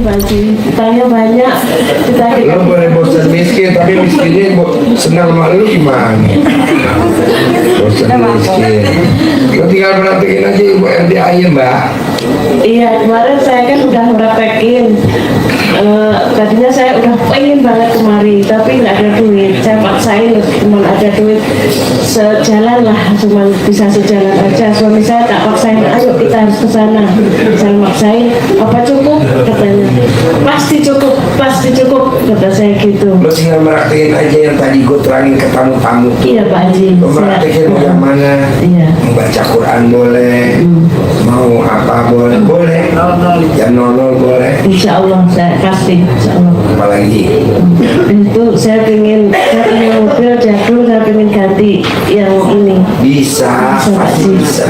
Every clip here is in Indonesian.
Pak Haji. Utangnya banyak. Lu boleh bosan miskin, tapi miskinnya senang sama lu gimana? Bosan miskin. Lu tinggal praktekin aja Ibu RDA ya Mbak. Iya, kemarin saya kan udah praktekin. Tadinya saya udah pengen banget kemari, tapi nggak ada duit. Saya paksain, cuma ada duit sejalan lah, cuma bisa sejalan aja. Suami saya tak paksain, ayo kita harus ke sana. Saya maksain, apa cukup? Katanya, pasti cukup, kata saya gitu. Lu tinggal praktekin aja yang tadi gue terangin ke tamu-tamu tuh. Iya Pak Haji. Lu praktekin mau yang mana? Iya. Membaca Quran boleh, mau apa boleh, jam 00 boleh. Insya Allah saya pasti, insya Allah. Apalagi Itu saya pengen mobil jadul, saya pengen ganti yang ini. bisa, pasti bisa,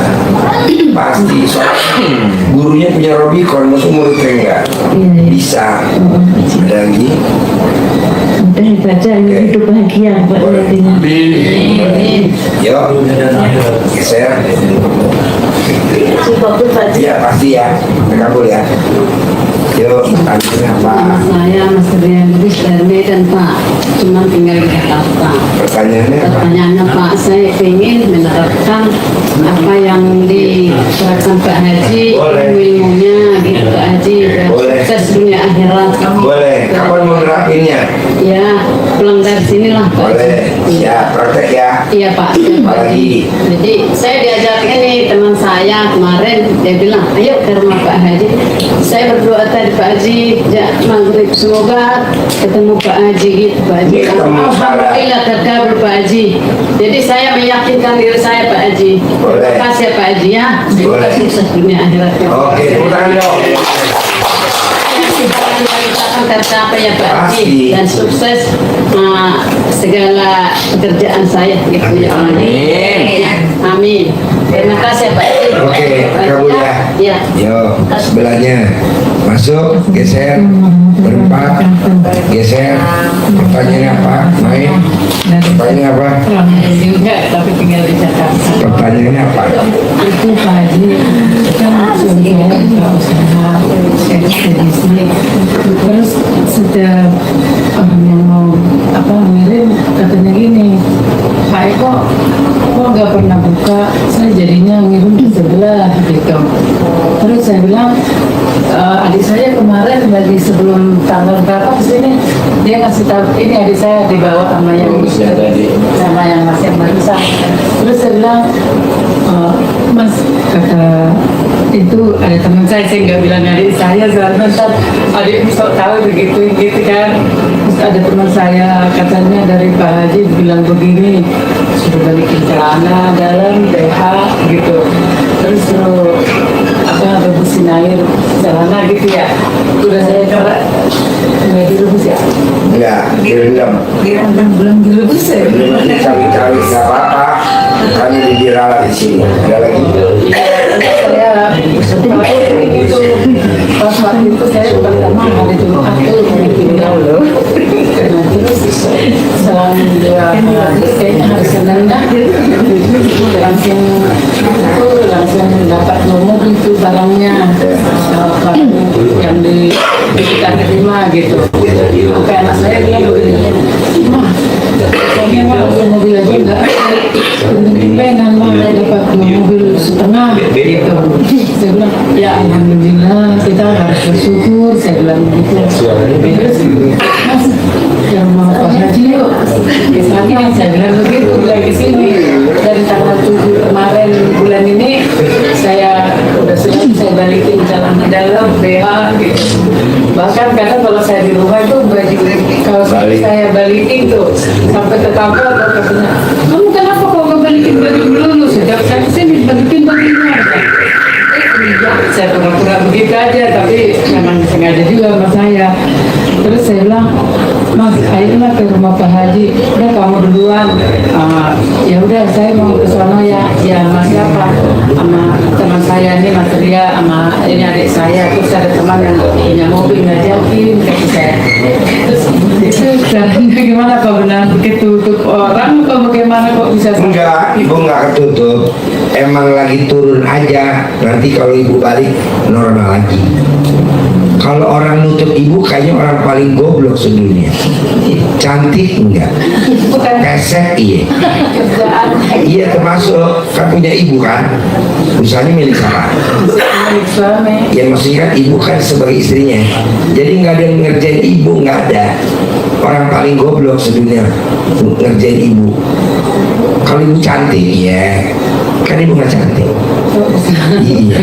pasti. Soalnya gurunya punya Robicon, maksud muridnya enggak? Iya. Bisa. Ada lagi? Udah baca hidup bahagia buat nantinya. Yuk, geser. Cukup Pak Haji. Iya pasti ya, kabul ya. Yuk, tanya apa? Saya Mas Rian Lubis dari Medan Pak, cuma tinggal di Jakarta. Pertanyaannya apa? Pertanyaannya Pak, saya ingin menerapkan apa yang diterapkan Pak Haji, ilmunya gitu Pak Haji, dan Boleh. sukses dunia akhirat. Boleh, kapan mau nerapinnya? Ya, pulang dari sinilah Pak. Boleh, ya praktek ya. Iya Pak, iya, Pak Apalagi? Haji. Jadi saya diajarkan nih teman saya kemarin, dia bilang, ayo ke rumah Pak Haji. Saya berdoa tadi Pak Haji, ya maghrib semoga ketemu Pak Haji gitu Pak Haji. Iya, ketemu Alhamdulillah terkabul Pak Haji. Jadi saya meyakinkan diri saya Pak Haji. Boleh. Terima kasih Pak Haji ya. Boleh. Sukses dunia akhirat. Oke, putar dong. Kita akan tercapai ya Pak Haji Pasti. dan sukses segala pekerjaan saya gitu ya. Amin. Terima kasih Pak Haji. Oke, kabul ya. Ya. Yuk, sebelahnya masuk, geser, berempat, geser. Pertanyaannya apa? Main. Pertanyaannya apa? Juga tapi tinggal di Jakarta. Pertanyaannya apa? Itu Pak Haji kan suami saya juga usaha bisnis. Terus setiap orang yang mau ngirim katanya gini, Pak Eko kok nggak pernah buka, saya jadinya ngirim di sebelah gitu. Terus saya bilang, adik saya kemarin lagi sebelum tanggal berapa kesini, dia ngasih tahu ini adik saya dibawa sama yang masih barusan. Terus saya bilang, Mas, kata itu ada teman saya nggak bilang adik saya, soalnya ntar adik bisa tahu begitu gitu kan. Terus ada teman saya katanya dari Pak Haji bilang begini, suruh balikin celana dalam BH gitu, terus suruh rebusin air celana gitu ya. Udah saya coba nggak direbus ya, Enggak, direndam. belum direbus ya. Belum cawi-cawi, nggak apa-apa. Kami diralat di sini. Ada lagi? Saya itu pas waktu itu saya pertama hari Jumat tuh tinggal loh. Nah terus selang dua hari kayaknya hari Senin dah langsung dapat nomor itu barangnya yang kita terima gitu. Sampai anak saya bilang begini, mah kayaknya mah mobil aja enggak pengen mah dapat mobil setengah gitu. Saya bilang ya alhamdulillah kita harus bersyukur, saya bilang gitu. Terus Mas yang mau Pak Haji yuk kesana, saya bilang begitu, bilang di sini dari tanggal 7 kemarin bulan ini saya udah siap, saya balikin celana dalam BH gitu. Bahkan kadang kalau saya di rumah itu baju kalau saya balikin tuh sampai tetangga atau katanya, kamu kenapa kok gak balikin baju dulu, sejak saya kesini balikin bajunya. Saya pura-pura begitu aja, tapi memang sengaja juga sama saya. Terus saya bilang, Mas, ayolah ke rumah Pak Haji. Udah kamu duluan. Ya udah, saya mau ke sana ya. Ya Mas siapa? Sama teman saya ini Mas Ria, sama ini adik saya. Terus ada teman yang punya mobil ngajakin kata saya. Terus itu caranya gimana? Kok benar ketutup orang? Kok bagaimana kok bisa? Enggak, ibu enggak ketutup. Emang lagi turun aja. Nanti kalau ibu balik normal lagi. Kalau orang nutup ibu kayaknya orang paling goblok sedunia. Cantik enggak? Pesek iya. Iya termasuk kan punya ibu kan. Usahanya milik siapa? Milik suami. Ya maksudnya kan ibu kan sebagai istrinya. Jadi nggak ada yang ngerjain ibu, nggak ada. Orang paling goblok sedunia ngerjain ibu. Kalau ibu cantik ya, kan ibu nggak cantik. Iya,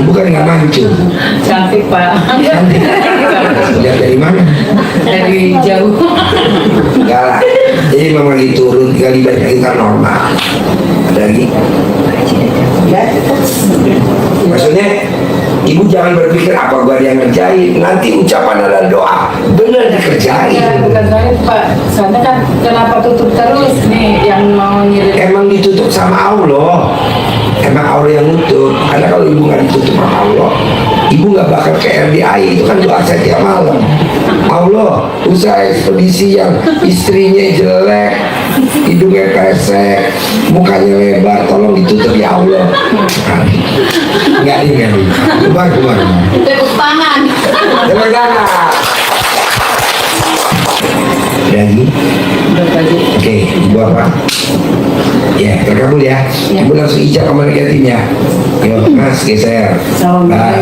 ibu kan nggak mancung. Cantik Pak. Cantik. Lihat dari mana? Dari jauh. Enggak lah. Jadi memang diturun 3 kali kita normal. Ada lagi? Maksudnya ibu jangan berpikir apa gua yang ngerjain. Nanti ucapan adalah doa, benar dikerjain. Ya, bukan saya Pak. Soalnya kan kenapa tutup terus nih yang mau ngirim. Emang ditutup sama Allah. Emang Allah yang nutup. Karena kalau ibu nggak ditutup sama Allah, ibu nggak bakal ke RDI. Itu kan doa saya tiap malam. Allah, usaha ekspedisi yang istrinya jelek, hidungnya pesek, mukanya lebar, tolong ditutup ya Allah. Nggak ini. Keluar. Tepuk tangan. Tepuk tangan. Lagi. Udah tadi. Oke, ibu apa? Ya, terkabul ya. Ibu langsung ijab sama negatifnya. Yuk, Mas, geser.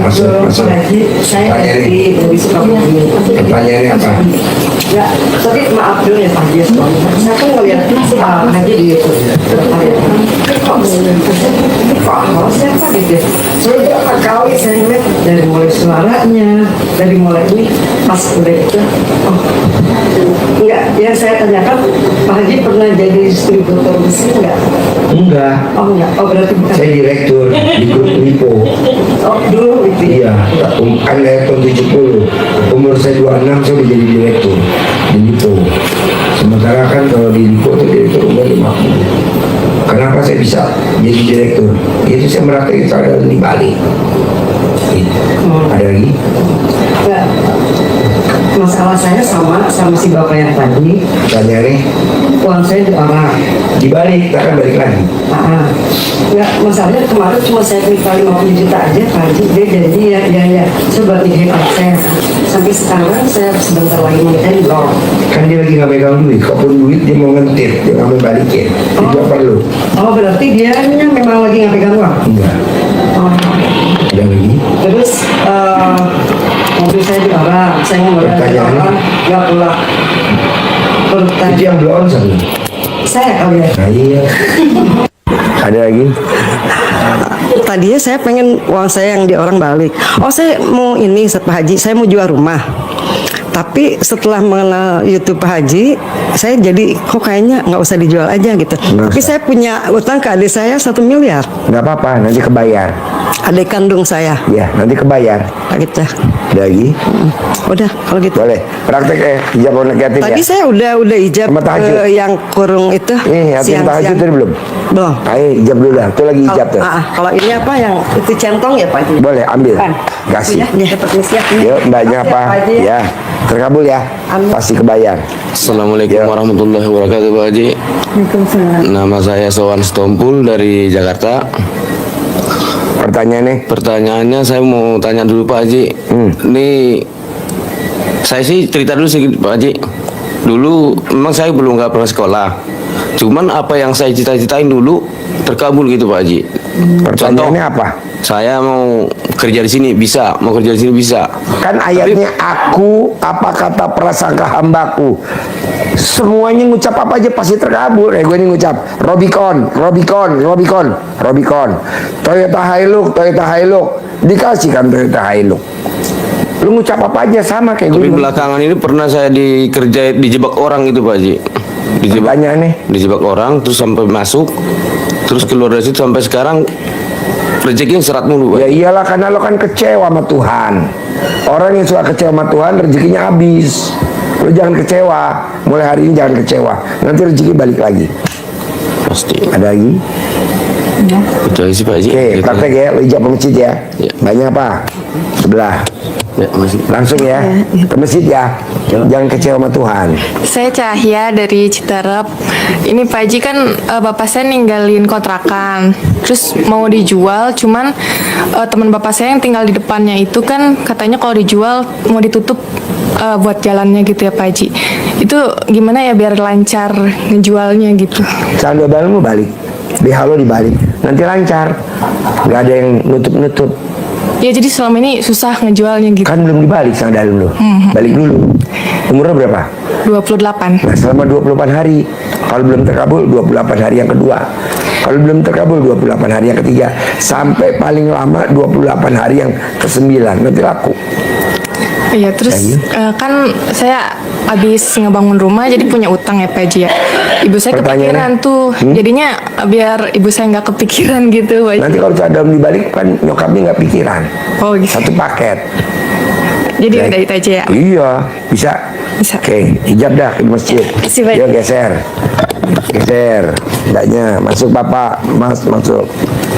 Masuk. Saya Pertanyaannya, dari Sukabumi. pertanyaannya apa? Ya, tapi maaf dulu ya Pak Haji. Saya kan ngeliat Haji di YouTube. Kok siapa gitu? Saya berapa kali saya ngeliat dari mulai suaranya, dari mulai ini pas udah itu. Oh, enggak. Yang saya tanyakan, Pak Haji pernah jadi distributor mesin enggak? Enggak. Oh enggak. Oh berarti bukan. Saya direktur di grup Lipo. Oh dulu itu. Iya, kan dari tahun 70. Umur saya 26, saya udah jadi direktur di Lipo. Sementara kan kalau di Lipo itu direktur umur 50. Kenapa saya bisa jadi direktur? Itu saya merakit saya di Bali. Gitu. Ada lagi? Enggak. Masalah saya sama si bapak yang tadi. Tanya nih, Uang saya di orang. dibalik, kita akan balik lagi. Enggak, masalahnya kemarin cuma saya minta 50 juta aja Pak Haji. Dia janji ya saya buat hebat saya. Sampai sekarang saya sebentar lagi mau endor. Kan dia lagi nggak pegang duit, kalaupun duit dia mau ngentir, dia nggak mau balikin. Itu apa lu? Oh berarti dia memang lagi nggak pegang uang. Enggak. Oh. Ada lagi? Terus mobil saya di orang, saya mau bayar di Pertanyaannya? orang, nggak pulang. Itu Pertanyaan yang belum on sama. saya kali ya. Nah iya. Ada lagi? Tadinya saya pengen uang saya yang di orang balik. Oh saya mau ini Pak Haji, saya mau jual rumah. Tapi setelah mengenal YouTube Pak Haji, saya jadi kok kayaknya nggak usah dijual aja gitu. Tapi saya punya utang ke adik saya 1 miliar. Nggak apa-apa, nanti kebayar. Adik kandung saya. Ya, nanti kebayar. Nah, gitu. Ada lagi? Udah kalau gitu. Boleh. Praktek hijab negatif Tadi ya? saya udah ijab Sama tahajud. yang kurung itu. Hatim tahajud tadi belum? Belum. Ayo hijab dulu dah. Itu lagi hijab tuh. Kalau ini apa yang itu centong ya Pak Haji? Boleh, ambil. Kan? Kasih. Ya, dapat siap. Yuk, mbaknya Makasih apa? Pak Haji, Ya, terkabul ya. Amin. Pasti kebayar. Assalamualaikum Ya. warahmatullahi wabarakatuh Pak Haji. Waalaikumsalam. Nama saya Sowan Stompul dari Jakarta. Pertanyaannya? Pertanyaannya saya mau tanya dulu Pak Haji. Ini saya sih cerita dulu sih Pak Haji. Dulu memang saya belum nggak pernah sekolah. Cuman apa yang saya cita-citain dulu terkabul gitu Pak Haji. Pertanyaannya apa? Saya mau kerja di sini bisa, mau kerja di sini bisa. Kan ayatnya aku apa kata prasangka hambaku. Semuanya ngucap apa aja pasti terkabul. Gue ini ngucap Robicon. Toyota Hilux. Dikasih kan Toyota Hilux. Lu ngucap apa aja sama kayak Tapi gue. belakangan ini pernah saya dijebak orang gitu Pak Haji. Dijebak orang terus sampai masuk, terus keluar dari situ sampai sekarang rezekinya serat mulu Pak. Ya iyalah karena lo kan kecewa sama Tuhan. Orang yang suka kecewa sama Tuhan rezekinya habis. Lo jangan kecewa. Mulai hari ini jangan kecewa. Nanti rezeki balik lagi. Pasti. Ada lagi? Itu aja sih Pak Haji. Oke, Gitu. praktek ya. Lo ijab ke masjid ya. Ya. Banyak apa? Sebelah. Masih. Langsung ya, ke masjid ya. Jangan kecewa sama Tuhan. Saya Cahya dari Citerep. Ini Pak Haji kan bapak saya ninggalin kontrakan, terus mau dijual, cuman teman bapak saya yang tinggal di depannya itu kan katanya kalau dijual mau ditutup buat jalannya gitu ya Pak Haji. Itu gimana ya biar lancar ngejualnya gitu? Saldo balmu balik, BH lo dibalik, nanti lancar. Nggak ada yang nutup-nutup. Ya jadi selama ini susah ngejualnya gitu. Kan belum dibalik sama dalam lo. Balik dulu. Umurnya berapa? 28. Nah, selama 28 hari. Kalau belum terkabul, 28 hari yang kedua. Kalau belum terkabul, 28 hari yang ketiga. Sampai paling lama 28 hari yang ke-9. Nanti laku. Iya, terus kan saya habis ngebangun rumah jadi punya utang ya Pak Haji ya. Ibu saya Pertanyaannya? kepikiran tuh, jadinya biar ibu saya nggak kepikiran gitu Pak Haji. Nanti kalau dalam dibalik kan nyokapnya nggak pikiran. Oh gitu. Satu paket. Jadi Baik. udah itu aja ya. Iya, bisa. Bisa. Oke, hijab dah ke masjid. Kasih, Pak. Yuk geser. Geser. Tidaknya masuk Bapak, Mas masuk.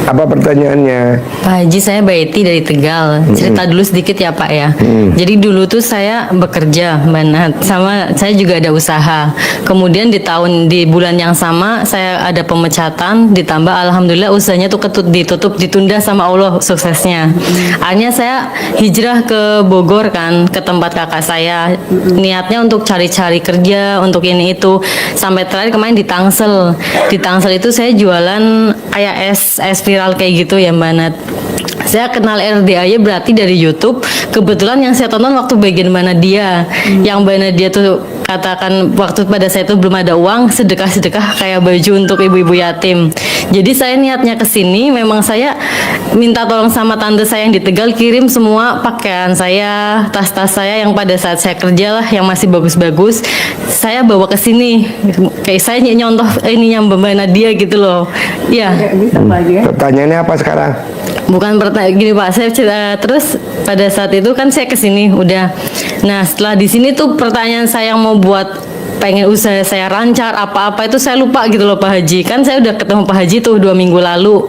Apa pertanyaannya? Pak Haji, saya Baiti dari Tegal. Cerita dulu sedikit ya Pak ya. Jadi dulu tuh saya bekerja banget, sama saya juga ada usaha. Kemudian di bulan yang sama saya ada pemecatan, ditambah alhamdulillah usahanya tuh ditutup, ditunda sama Allah suksesnya. Akhirnya saya hijrah ke Bogor kan, ke tempat kakak saya. Niatnya untuk cari-cari kerja, untuk ini itu. Sampai terakhir kemarin di Tangsel. Di Tangsel itu saya jualan kayak es viral kayak gitu ya Mbak Nat. Saya kenal RDAY berarti dari YouTube. Kebetulan yang saya tonton waktu bagian mana dia, yang mana dia tuh katakan waktu pada saya itu belum ada uang, sedekah kayak baju untuk ibu-ibu yatim. Jadi saya niatnya ke sini, memang saya minta tolong sama tante saya yang di Tegal kirim semua pakaian saya, tas-tas saya yang pada saat saya kerja lah yang masih bagus-bagus. Saya bawa ke sini, kayak saya nyontoh ininya Mbak Nadia gitu loh. Iya. Pertanyaannya apa sekarang? Bukan pertanyaan gini Pak, saya terus pada saat itu kan saya kesini udah. Nah setelah di sini tuh pertanyaan saya yang mau buat pengen usaha saya lancar apa-apa itu saya lupa gitu loh Pak Haji. Kan saya udah ketemu Pak Haji tuh 2 minggu lalu.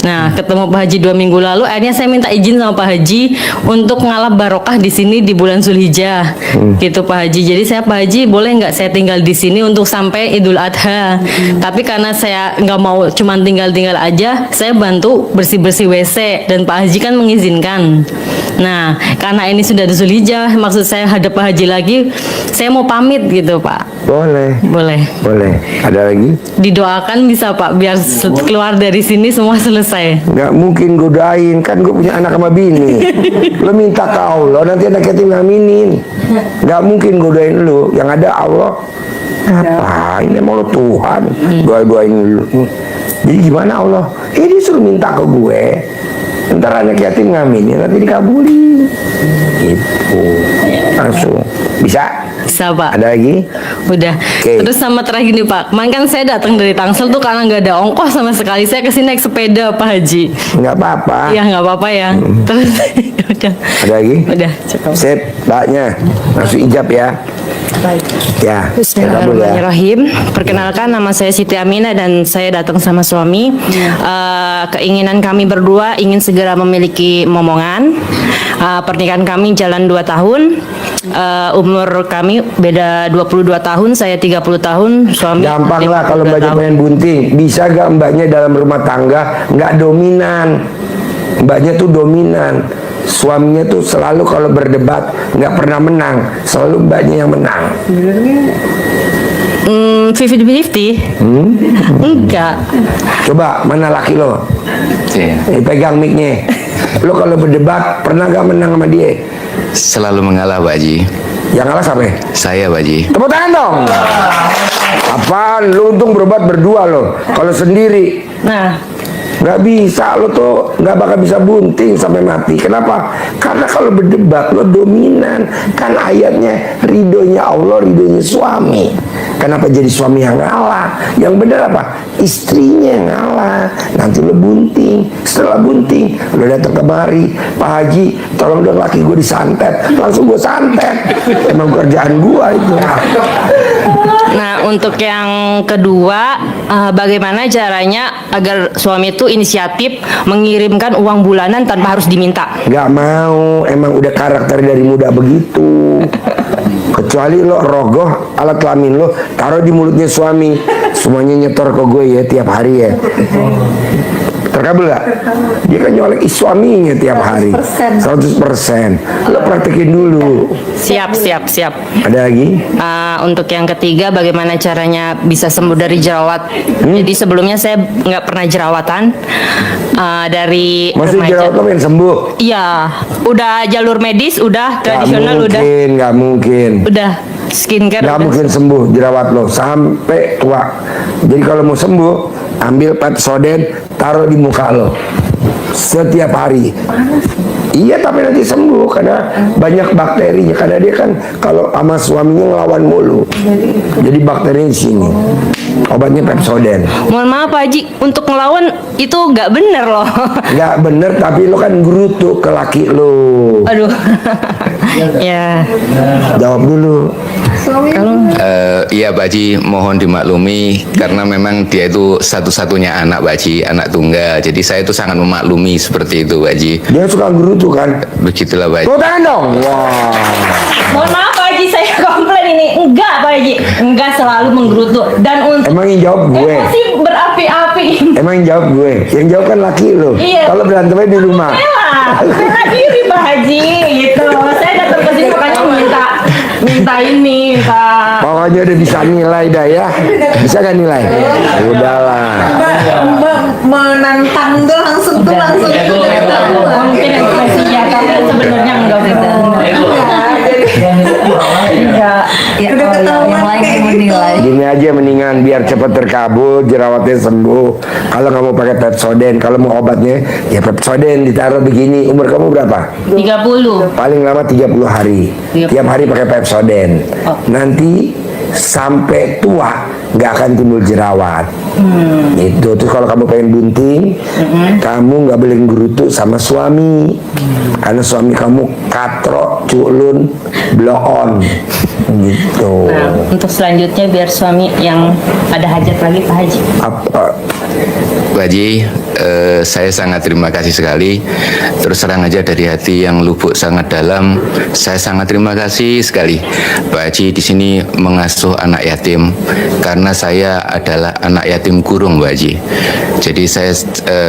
Nah, ketemu Pak Haji 2 minggu lalu, akhirnya saya minta izin sama Pak Haji untuk ngalap barokah di sini di bulan Zulhijjah, gitu Pak Haji. Jadi saya Pak Haji boleh nggak saya tinggal di sini untuk sampai Idul Adha? Tapi karena saya nggak mau cuman tinggal aja, saya bantu bersih-bersih WC dan Pak Haji kan mengizinkan. Nah, karena ini sudah di Zulhijjah, maksud saya hadap Pak Haji lagi, saya mau pamit gitu Pak. Boleh. Boleh. Boleh. Ada lagi? Didoakan bisa Pak, biar keluar dari sini semua selesai. Nggak mungkin godain, kan gue punya anak sama bini. Lo minta ke Allah, nanti anak yatim ngaminin. Nggak mungkin godain lu, yang ada Allah. Apa? Ini mau lo Tuhan, doain lu. Jadi gimana Allah? Dia suruh minta ke gue. Ntar anak yatim ngaminin, nanti dikabulin. Gitu. Langsung. Bisa? Bisa Pak. Ada lagi? Udah. Oke. Terus sama terakhir nih Pak, kemarin kan saya datang dari Tangsel tuh karena nggak ada ongkos sama sekali. Saya kesini naik sepeda Pak Haji. Nggak apa-apa. Iya nggak apa-apa ya. Terus udah. Ada lagi? Udah cukup. Sip, baknya. Langsung ijab ya. Ya. Bismillahirrahmanirrahim. Perkenalkan, nama saya Siti Aminah dan saya datang sama suami. Keinginan kami berdua ingin segera memiliki momongan. Pernikahan kami jalan 2 tahun. Umur kami beda 22 tahun, saya 30 tahun, suami. Gampang lah kalau 52 mbaknya tahun. pengen bunting. Bisa gak mbaknya dalam rumah tangga nggak dominan? Mbaknya tuh dominan. Suaminya tuh selalu kalau berdebat nggak pernah menang, selalu mbaknya yang menang. 50-50? Enggak. Coba mana laki lo? Iya. Pegang mic-nya. Lo kalau berdebat pernah gak menang sama dia? Selalu mengalah Pak Haji. Yang kalah siapa? Saya Pak Haji. Tepuk tangan dong. Apaan? Lo untung berobat berdua lo. Kalau sendiri Nah, nggak bisa, lo tuh nggak bakal bisa bunting sampai mati. Kenapa? Karena kalau berdebat lo dominan. Kan ayatnya ridhonya Allah, ridhonya suami. Kenapa jadi suami yang ngalah? Yang benar apa? Istrinya yang ngalah. Nanti lo bunting. Setelah bunting, lo datang kemari, Pak Haji, tolong dong laki gue disantet. Langsung gue santet. Emang kerjaan gue itu. Nah, untuk yang kedua, bagaimana caranya agar suami itu inisiatif mengirimkan uang bulanan tanpa harus diminta? Gak mau, emang udah karakter dari muda begitu. Kecuali lo rogoh alat kelamin lo taruh di mulutnya suami, semuanya nyetor ke gue ya tiap hari ya. Terkabul gak? Dia kan nyolek suaminya tiap hari 100%. Lo praktekin dulu. Siap. Ada lagi? Untuk yang ketiga, bagaimana caranya bisa sembuh dari jerawat? Jadi sebelumnya saya nggak pernah jerawatan dari Masih remaja. jerawat lo pengen sembuh? Iya, udah jalur medis, udah tradisional, udah Gak mungkin skincare. Gak udah. mungkin sembuh jerawat lo sampai tua. Jadi kalau mau sembuh, ambil Pepsodent, taruh di muka lo setiap hari. Iya, tapi nanti sembuh karena banyak bakterinya. Karena dia kan kalau sama suaminya ngelawan mulu, jadi bakterinya di sini. Obatnya Pepsodent. Mohon maaf Pak Haji, untuk ngelawan itu nggak bener loh. Nggak bener, tapi lo kan gerutu ke laki lo. Aduh. Ya. Jawab dulu. Iya Pak Haji, mohon dimaklumi karena memang dia itu satu-satunya anak Pak Haji, anak tunggal. Jadi saya itu sangat memaklumi seperti itu Pak Haji. Dia suka gerutu kan? Begitulah Pak Haji. Tepuk tangan dong. Wah. Mohon maaf Pak Haji, saya komplain ini. Enggak Pak Haji, enggak selalu menggerutu. Dan untuk Emang yang jawab gue. emosi berapi-api. Emang yang jawab gue. Yang jawab kan laki lo. Iya. Kalau berantemnya di rumah. Bela diri Pak Haji gitu. Saya datang ke sini makanya minta ini, minta. Pokoknya udah bisa nilai dah ya. Bisa gak nilai? Udahlah. Menantang tuh langsung Mungkin ekspresi ya, tapi sebenarnya enggak udah. Enggak. Ya, yang lain yang menilai. Gini aja mendingan biar cepat terkabul, jerawatnya sembuh. Kalau nggak mau pakai Pepsodent, kalau mau obatnya ya Pepsodent ditaruh begini. Umur kamu berapa? 30. Paling lama 30 hari. Tiap hari pakai Pepsodent. Nanti sampai tua nggak akan timbul jerawat. Itu terus kalau kamu pengen bunting, kamu nggak boleh gerutu sama suami, karena suami kamu katro, culun, blow on, gitu. Nah, untuk selanjutnya biar suami yang ada hajat lagi Pak Haji. Pak Haji, saya sangat terima kasih sekali. Terus terang aja dari hati yang lubuk sangat dalam, saya sangat terima kasih sekali Pak Haji di sini mengasuh anak yatim, karena saya adalah anak yatim kurung Pak Haji. Jadi saya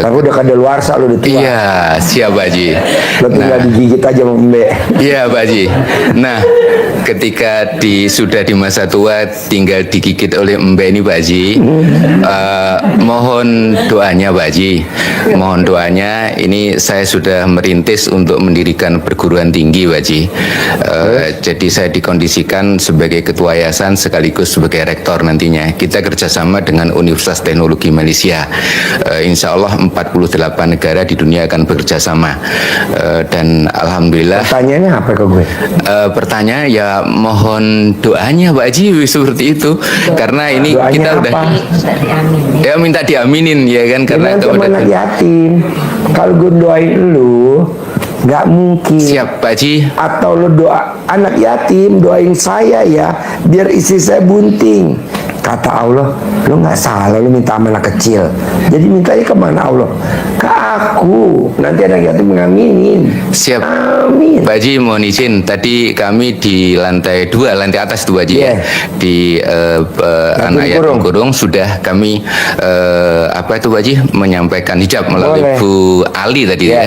Aku udah kadaluarsa lu udah tua. iya, siap Pak Haji. Lo tinggal digigit aja sama Mbak. Iya Pak Haji. Nah, ketika sudah di masa tua tinggal digigit oleh Mbak ini Pak Haji, mohon doanya Pak Haji. Mohon doanya, ini saya sudah merintis untuk mendirikan perguruan tinggi Pak Haji. Jadi saya dikondisikan sebagai ketua yayasan sekaligus sebagai rektor nantinya. Kita kerjasama dengan Universitas Teknologi Malaysia. Insya Allah 48 negara di dunia akan bekerja sama. Dan alhamdulillah. Pertanyaannya apa ke gue? Pertanyaan ya mohon doanya Pak Haji seperti itu. Karena ini Doanya kita udah apa? ya minta diaminin ya kan, karena Nanti itu sama udah anak yatim. Kalau gue doain lu, nggak mungkin. siap Pak Haji. Atau lu doa anak yatim, doain saya ya, biar istri saya bunting. Kata Allah, lu nggak salah, lu minta sama anak kecil. Jadi mintanya kemana Allah? Ke aku. Nanti anak yatim ngaminin. Siap. Amin. Pak Haji mohon izin, tadi kami di lantai 2, lantai atas 2 Haji ya. Iya. Di anak yatim kurung sudah kami apa itu Pak Haji menyampaikan hijab melalui Boleh. Bu Ali tadi Iya. ya.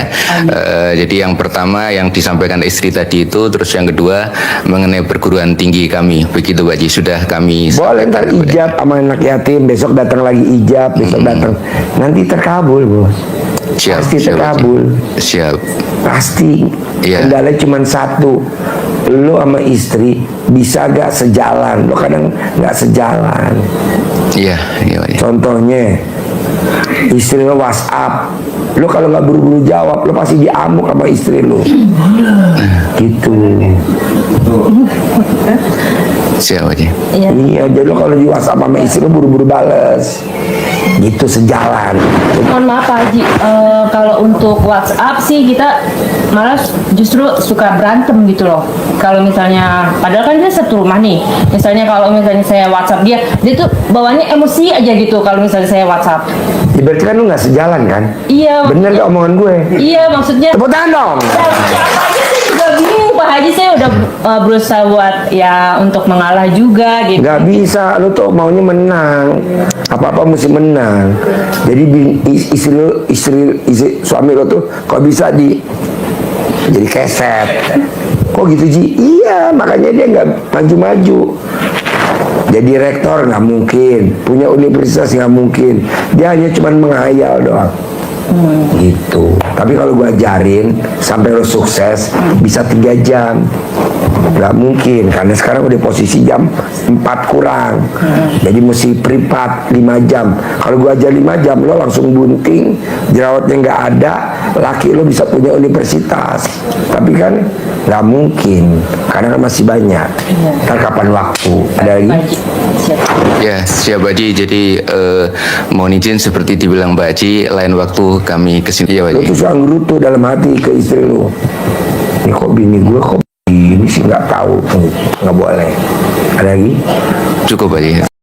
Jadi yang pertama yang disampaikan istri tadi itu, terus yang kedua mengenai perguruan tinggi kami. Begitu Pak Haji, sudah kami Boleh ntar sampaikan kepada- ijab sama anak yatim, besok datang lagi ijab, besok datang. Nanti terkabul, Bos. Siap, Pasti siap, Pak Haji. terkabul. Siap. Pasti. Iya. Kendalanya cuma satu. Lo sama istri bisa gak sejalan? Lo kadang gak sejalan. Iya, iya Pak Haji. Contohnya, istri lo WhatsApp. Lo kalau nggak buru-buru jawab, lo pasti diamuk sama istri lo. Gitu. Siap Pak Haji. Iya, jadi lo kalau di WhatsApp sama istri lo buru-buru bales. Gitu sejalan. Mohon maaf Pak Haji, kalau untuk WhatsApp sih kita malah justru suka berantem gitu loh. Kalau misalnya, padahal kan dia satu rumah nih. Misalnya kalau misalnya saya WhatsApp dia tuh bawaannya emosi aja gitu kalau misalnya saya WhatsApp. Ya, berarti kan lo nggak sejalan kan? Iya. Bener gak omongan gue? Iya, maksudnya. Tepuk tangan dong. Saya bingung Pak Haji, saya udah berusaha buat ya untuk mengalah juga gitu. Nggak bisa, lo tuh maunya menang. Apa-apa mesti menang. Jadi istri suami lo tuh kok bisa jadi keset. Kok gitu Ji? Iya, makanya dia nggak maju-maju. Jadi rektor nggak mungkin, punya universitas nggak mungkin. Dia hanya cuma menghayal doang. Gitu. Tapi kalau gue ajarin sampai lo sukses bisa 3 jam. Nggak mungkin karena sekarang udah posisi jam 4 kurang. Jadi mesti privat 5 jam. Kalau gue ajar 5 jam lo langsung bunting, jerawatnya nggak ada, laki lo bisa punya universitas. Tapi kan nggak mungkin karena kan masih banyak. Ntar kapan waktu? Ada lagi? Ya, siap Pak Haji. Jadi mohon izin seperti dibilang Mbak Haji, lain waktu kami kesini ya Pak Lo Haji. tuh suka ngerutu dalam hati ke istri lo. Ini kok bini gue kok ini sih nggak tahu, nggak boleh. Ada lagi? Cukup Pak Haji.